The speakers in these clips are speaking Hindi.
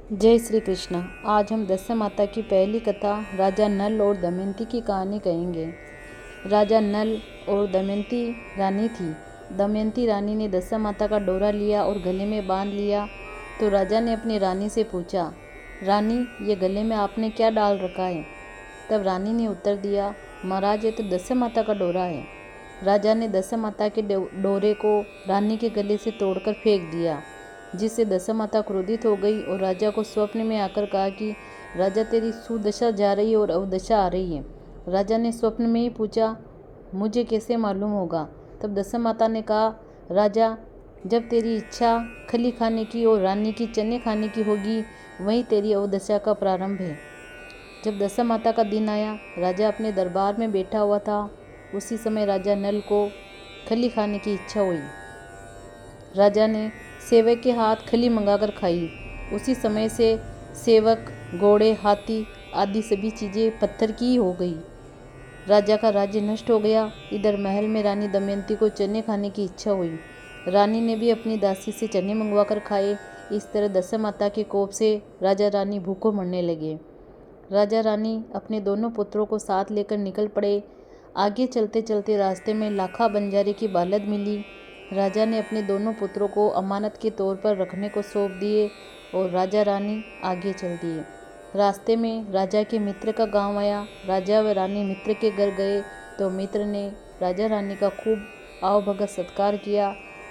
जय श्री कृष्ण। आज हम दशा माता की पहली कथा राजा नल और दमयंती की कहानी कहेंगे। राजा नल और दमयंती रानी थी। दमयंती रानी ने दशा माता का डोरा लिया और गले में बांध लिया। तो राजा ने अपनी रानी से पूछा, रानी, ये गले में आपने क्या डाल रखा है? तब रानी ने उत्तर दिया, महाराज, ये तो दशा माता का डोरा है। राजा ने दशा माता के डोरे को रानी के गले से तोड़कर फेंक दिया, जिससे दशा माता क्रोधित हो गई और राजा को स्वप्न में आकर कहा कि राजा, तेरी सुदशा जा रही है और अवदशा आ रही है। राजा ने स्वप्न में ही पूछा, मुझे कैसे मालूम होगा? तब दशा माता ने कहा, राजा, जब तेरी इच्छा खली खाने की और रानी की चने खाने की होगी, वहीं तेरी अवदशा का प्रारंभ है। जब दशा माता का दिन आया, राजा अपने दरबार में बैठा हुआ था। उसी समय राजा नल को खली खाने की इच्छा हुई। राजा ने सेवक के हाथ खली मंगाकर खाई। उसी समय से सेवक, घोड़े, हाथी आदि सभी चीज़ें पत्थर की ही हो गई। राजा का राज्य नष्ट हो गया। इधर महल में रानी दमयंती को चने खाने की इच्छा हुई। रानी ने भी अपनी दासी से चने मंगवाकर खाए। इस तरह दशा माता के कोप से राजा रानी भूखों मरने लगे। राजा रानी अपने दोनों पुत्रों को साथ लेकर निकल पड़े। आगे चलते चलते रास्ते में लाखा बंजारे की बालद मिली। राजा ने अपने दोनों पुत्रों को अमानत के तौर पर रखने को सौंप दिए और राजा रानी आगे चल दिए। रास्ते में राजा के मित्र का गांव आया। राजा व रानी मित्र के घर गए तो मित्र ने राजा रानी का खूब आवभगत सत्कार किया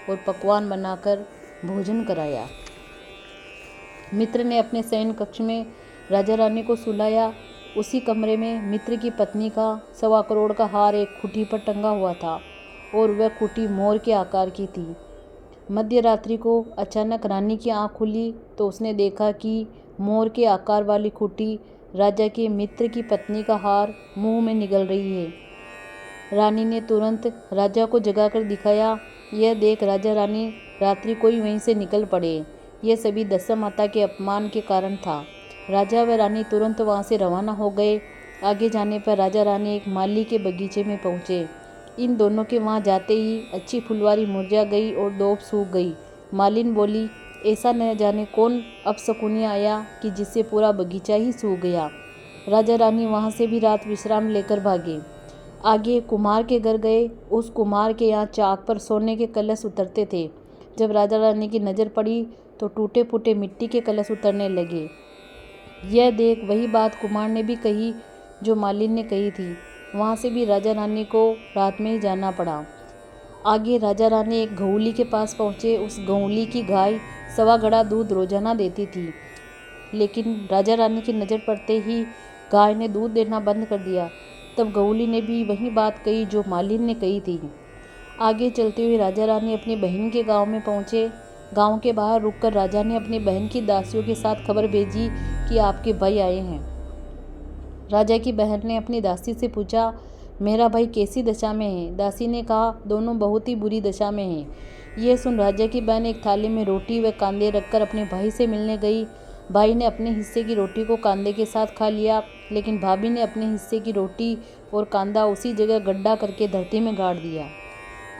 और पकवान बनाकर भोजन कराया। मित्र ने अपने शयन कक्ष में राजा रानी को सुलाया। उसी कमरे में मित्र की पत्नी का 1.25 करोड़ का हार एक खूंटी पर टंगा हुआ था और वह खूंटी मोर के आकार की थी। मध्य रात्रि को अचानक रानी की आंख खुली तो उसने देखा कि मोर के आकार वाली खूंटी राजा के मित्र की पत्नी का हार मुंह में निगल रही है। रानी ने तुरंत राजा को जगाकर दिखाया। यह देख राजा रानी रात्रि को ही वहीं से निकल पड़े। यह सभी दशा माता के अपमान के कारण था। राजा व रानी तुरंत वहां से रवाना हो गए। आगे जाने पर राजा रानी एक माली के बगीचे में पहुंचे। इन दोनों के वहां जाते ही अच्छी फुलवारी मुरझा गई और दोब सूख गई। मालिन बोली, ऐसा न जाने कौन अपशकुनी आया कि जिससे पूरा बगीचा ही सूख गया। राजा रानी वहां से भी रात विश्राम लेकर भागे। आगे कुम्हार के घर गए। उस कुम्हार के यहाँ चाक पर सोने के कलश उतरते थे। जब राजा रानी की नज़र पड़ी तो टूटे फूटे मिट्टी के कलश उतरने लगे। यह देख वही बात कुम्हार ने भी कही जो मालिन ने कही थी। वहाँ से भी राजा रानी को रात में ही जाना पड़ा। आगे राजा रानी एक गऊली के पास पहुँचे। उस गऊली की गाय 1.25 घड़ा दूध रोजाना देती थी, लेकिन राजा रानी की नज़र पड़ते ही गाय ने दूध देना बंद कर दिया। तब गऊली ने भी वही बात कही जो मालिन ने कही थी। आगे चलते हुए राजा रानी अपनी बहन के गांव में पहुंचे। गांव के बाहर रुककर राजा ने अपनी बहन की दासियों के साथ खबर भेजी कि आपके भाई आए हैं। राजा की बहन ने अपनी दासी से पूछा, मेरा भाई कैसी दशा में है? दासी ने कहा, दोनों बहुत ही बुरी दशा में हैं। यह सुन राजा की बहन एक थाली में रोटी व कांदे रखकर अपने भाई से मिलने गई। भाई ने अपने हिस्से की रोटी को कांदे के साथ खा लिया, लेकिन भाभी ने अपने हिस्से की रोटी और कांदा उसी जगह गड्ढा करके धरती में गाड़ दिया।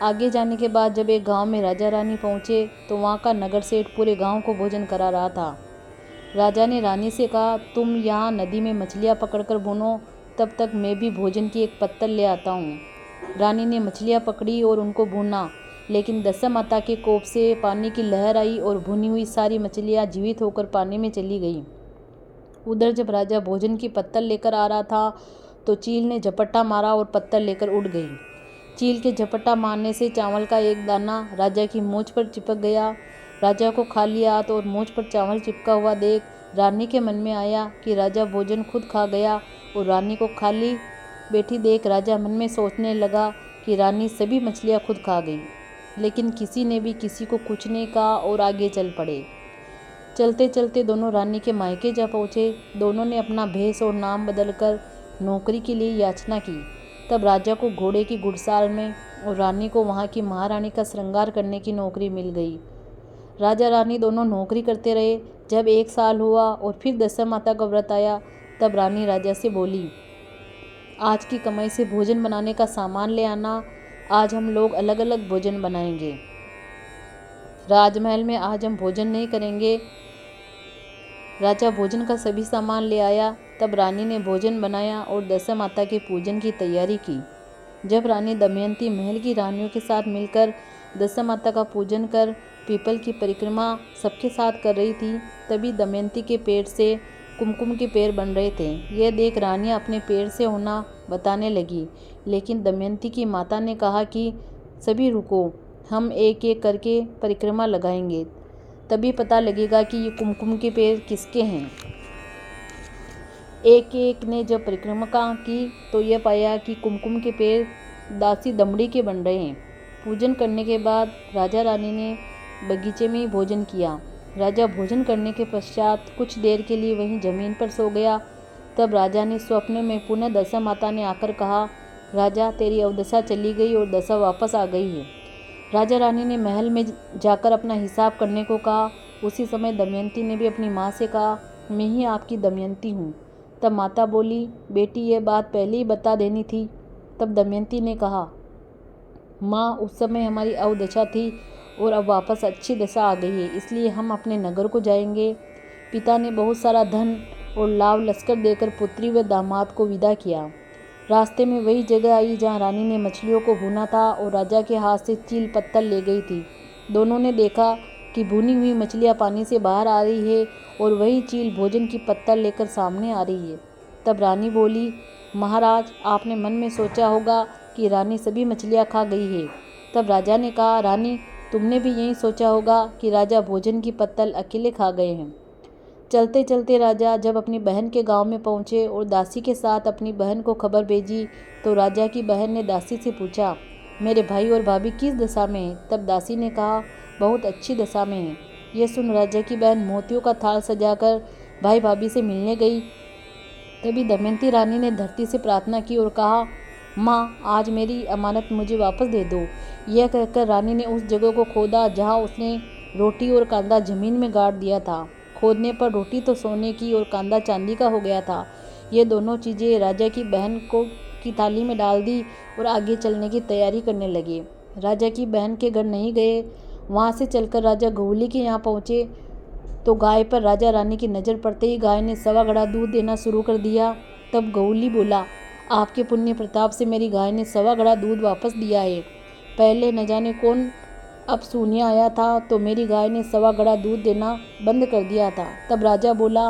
आगे जाने के बाद जब एक गांव में राजा रानी पहुंचे तो वहां का नगर सेठ पूरे गांव को भोजन करा रहा था। राजा ने रानी से कहा, तुम यहाँ नदी में मछलियाँ पकड़कर भूनो, तब तक मैं भी भोजन की एक पत्तल ले आता हूँ। रानी ने मछलियाँ पकड़ी और उनको भूना, लेकिन दशा माता के कोप से पानी की लहर आई और भुनी हुई सारी मछलियाँ जीवित होकर पानी में चली गईं। उधर जब राजा भोजन की पत्तल लेकर आ रहा था तो चील ने झपट्टा मारा और पत्तल लेकर उड़ गई। चील के झपट्टा मारने से चावल का एक दाना राजा की मूंछ पर चिपक गया। राजा को खाली हाथ और मूंछ पर चावल चिपका हुआ देख रानी के मन में आया कि राजा भोजन खुद खा गया, और रानी को खाली बैठी देख राजा मन में सोचने लगा कि रानी सभी मछलियाँ खुद खा गई। लेकिन किसी ने भी किसी को कुछ नहीं कहा और आगे चल पड़े। चलते चलते दोनों रानी के मायके जा पहुँचे। दोनों ने अपना भेष और नाम बदलकर नौकरी के लिए याचना की। तब राजा को घोड़े की घुड़साल में और रानी को वहाँ की महारानी का श्रृंगार करने की नौकरी मिल गई। राजा रानी दोनों नौकरी करते रहे। जब 1 साल हुआ और फिर दशा माता का व्रत आया, तब रानी राजा से बोली, आज की कमाई से भोजन बनाने का सामान ले आना। आज हम लोग अलग अलग भोजन बनाएंगे। राजमहल में आज हम भोजन नहीं करेंगे। राजा भोजन का सभी सामान ले आया। तब रानी ने भोजन बनाया और दशा माता के पूजन की तैयारी की। जब रानी दमयंती महल की रानियों के साथ मिलकर दशा माता का पूजन कर पीपल की परिक्रमा सबके साथ कर रही थी, तभी दमयंती के पेट से कुमकुम के पैर बन रहे थे। यह देख रानियां अपने पैर से होना बताने लगी, लेकिन दमयंती की माता ने कहा कि सभी रुको, हम एक एक करके परिक्रमा लगाएंगे, तभी पता लगेगा कि ये कुमकुम के पैर किसके हैं। एक एक ने जब परिक्रमा की तो यह पाया कि कुमकुम के पैर दासी दमड़ी के बन रहे हैं। पूजन करने के बाद राजा रानी ने बगीचे में ही भोजन किया। राजा भोजन करने के पश्चात कुछ देर के लिए वहीं जमीन पर सो गया। तब राजा ने स्वप्न में पुनः दशा माता ने आकर कहा, राजा तेरी अवदशा चली गई और दशा वापस आ गई है। राजा रानी ने महल में जाकर अपना हिसाब करने को कहा। उसी समय दमयंती ने भी अपनी माँ से कहा, मैं ही आपकी दमयंती हूँ। तब माता बोली, बेटी यह बात पहले ही बता देनी थी। तब दमयंती ने कहा, माँ उस समय हमारी अवदशा थी और अब वापस अच्छी दशा आ गई है, इसलिए हम अपने नगर को जाएंगे। पिता ने बहुत सारा धन और लाव लश्कर देकर पुत्री व दामाद को विदा किया। रास्ते में वही जगह आई जहाँ रानी ने मछलियों को भूना था और राजा के हाथ से चील पत्तल ले गई थी। दोनों ने देखा कि भुनी हुई मछलियाँ पानी से बाहर आ रही है और वही चील भोजन की पत्तल लेकर सामने आ रही है। तब रानी बोली, महाराज आपने मन में सोचा होगा कि रानी सभी मछलियाँ खा गई है। तब राजा ने कहा, रानी तुमने भी यही सोचा होगा कि राजा भोजन की पत्तल अकेले खा गए हैं। चलते चलते राजा जब अपनी बहन के गांव में पहुंचे और दासी के साथ अपनी बहन को खबर भेजी, तो राजा की बहन ने दासी से पूछा, मेरे भाई और भाभी किस दशा में हैं? तब दासी ने कहा, बहुत अच्छी दशा में हैं। यह सुन राजा की बहन मोतियों का थाल सजाकर भाई भाभी से मिलने गई। तभी दमयंती रानी ने धरती से प्रार्थना की और कहा, माँ आज मेरी अमानत मुझे वापस दे दो। यह कहकर रानी ने उस जगह को खोदा जहाँ उसने रोटी और कांदा जमीन में गाड़ दिया था। खोदने पर रोटी तो सोने की और कांदा चांदी का हो गया था। ये दोनों चीज़ें राजा की बहन को की थाली में डाल दी और आगे चलने की तैयारी करने लगे। राजा की बहन के घर नहीं गए। वहाँ से चलकर राजा गौली के यहाँ पहुँचे तो गाय पर राजा रानी की नज़र पड़ते ही गाय ने सवा घड़ा दूध देना शुरू कर दिया। तब गौली बोला, आपके पुण्य प्रताप से मेरी गाय ने सवा घड़ा दूध वापस दिया है। पहले न जाने कौन अब सूनिया आया था तो मेरी गाय ने सवा घड़ा दूध देना बंद कर दिया था। तब राजा बोला,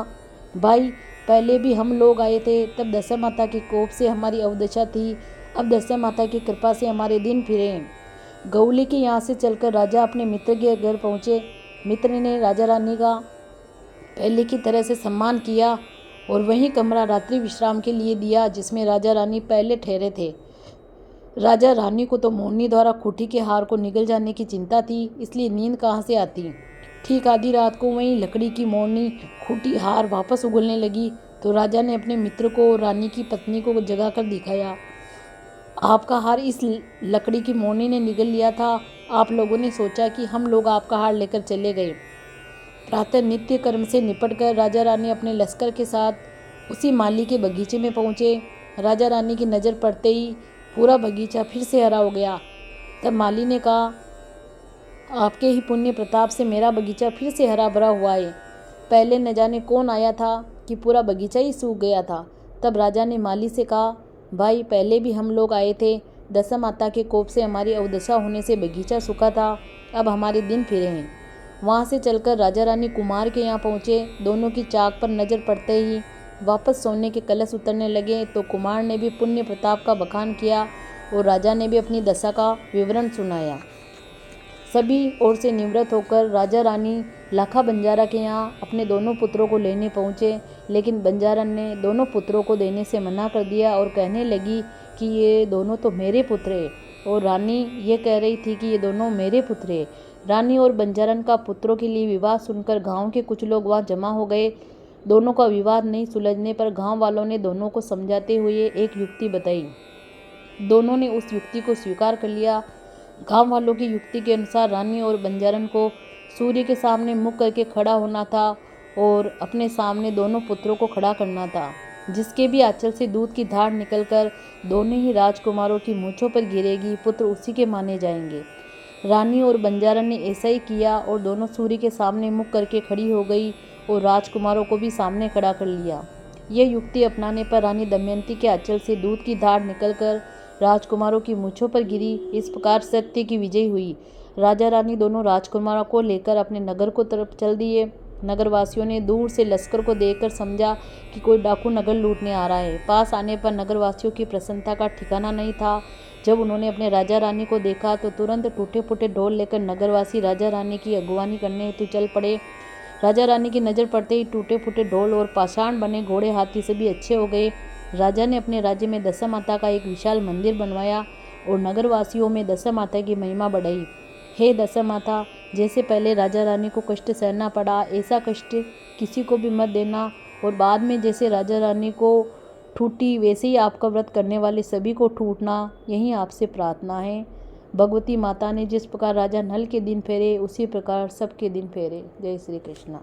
भाई पहले भी हम लोग आए थे, तब दशा माता के कोप से हमारी अवदशा थी, अब दशा माता की कृपा से हमारे दिन फिरे हैं। गौली के यहाँ से चलकर राजा अपने मित्र के घर पहुँचे। मित्र ने राजा रानी का पहले की तरह से सम्मान किया और वही कमरा रात्रि विश्राम के लिए दिया जिसमें राजा रानी पहले ठहरे थे। राजा रानी को तो मोरनी द्वारा खूंटी के हार को निगल जाने की चिंता थी, इसलिए नींद कहाँ से आती। ठीक आधी रात को वहीं लकड़ी की मोरनी खूंटी हार वापस उगलने लगी तो राजा ने अपने मित्र को और रानी की पत्नी को जगाकर दिखाया, आपका हार इस लकड़ी की मोरनी ने निगल लिया था। आप लोगों ने सोचा कि हम लोग आपका हार लेकर चले गए। प्रातः नित्य कर्म से निपटकर राजा रानी अपने लश्कर के साथ उसी माली के बगीचे में पहुँचे। राजा रानी की नज़र पड़ते ही पूरा बगीचा फिर से हरा हो गया। तब माली ने कहा, आपके ही पुण्य प्रताप से मेरा बगीचा फिर से हरा भरा हुआ है। पहले न जाने कौन आया था कि पूरा बगीचा ही सूख गया था। तब राजा ने माली से कहा, भाई पहले भी हम लोग आए थे, दशा माता के कोप से हमारी अवदशा होने से बगीचा सूखा था, अब हमारे दिन फिरे हैं। वहाँ से चलकर राजा रानी कुमार के यहाँ पहुँचे। दोनों की चाक पर नज़र पड़ते ही वापस सोने के कलश उतरने लगे तो कुमार ने भी पुण्य प्रताप का बखान किया और राजा ने भी अपनी दशा का विवरण सुनाया। सभी ओर से निवृत्त होकर राजा रानी लाखा बंजारा के यहाँ अपने दोनों पुत्रों को लेने पहुँचे, लेकिन बंजारन ने दोनों पुत्रों को देने से मना कर दिया और कहने लगी कि ये दोनों तो मेरे पुत्र हैं, और रानी ये कह रही थी कि ये दोनों मेरे पुत्र हैं। रानी और बंजारन का पुत्रों के लिए विवाह सुनकर गांव के कुछ लोग वहाँ जमा हो गए। दोनों का विवाद नहीं सुलझने पर गांव वालों ने दोनों को समझाते हुए एक युक्ति बताई। दोनों ने उस युक्ति को स्वीकार कर लिया। गांव वालों की युक्ति के अनुसार रानी और बंजारन को सूर्य के सामने मुख करके खड़ा होना था और अपने सामने दोनों पुत्रों को खड़ा करना था। जिसके भी आंचल से दूध की धार निकलकर दोनों ही राजकुमारों की मूंछों पर गिरेगी, पुत्र उसी के माने जाएंगे। रानी और बंजारन ने ऐसा ही किया और दोनों सूर्य के सामने मुख करके खड़ी हो गई और राजकुमारों को भी सामने खड़ा कर लिया। यह युक्ति अपनाने पर रानी दमयंती के आंचल से दूध की धार निकलकर राजकुमारों की मूंछों पर गिरी। इस प्रकार सत्य की विजय हुई। राजा रानी दोनों राजकुमारों को लेकर अपने नगर को तरफ चल दिए। नगरवासियों ने दूर से लश्कर को देखकर समझा कि कोई डाकू नगर लूटने आ रहा है। पास आने पर नगरवासियों की प्रसन्नता का ठिकाना नहीं था। जब उन्होंने अपने राजा रानी को देखा तो तुरंत टूटे फूटे ढोल लेकर नगरवासी राजा रानी की अगवानी करने हेतु चल पड़े। राजा रानी की नज़र पड़ते ही टूटे फूटे ढोल और पाषाण बने घोड़े हाथी सभी अच्छे हो गए। राजा ने अपने राज्य में दशा माता का एक विशाल मंदिर बनवाया और नगरवासियों में दशा माता की महिमा बढ़ाई। हे दशा माता, जैसे पहले राजा रानी को कष्ट सहना पड़ा, ऐसा कष्ट किसी को भी मत देना, और बाद में जैसे राजा रानी को ठूठी वैसे ही आपका व्रत करने वाले सभी को ठूठना, यही आपसे प्रार्थना है। भगवती माता ने जिस प्रकार राजा नल के दिन फेरे, उसी प्रकार सबके दिन फेरे। जय श्री कृष्ण।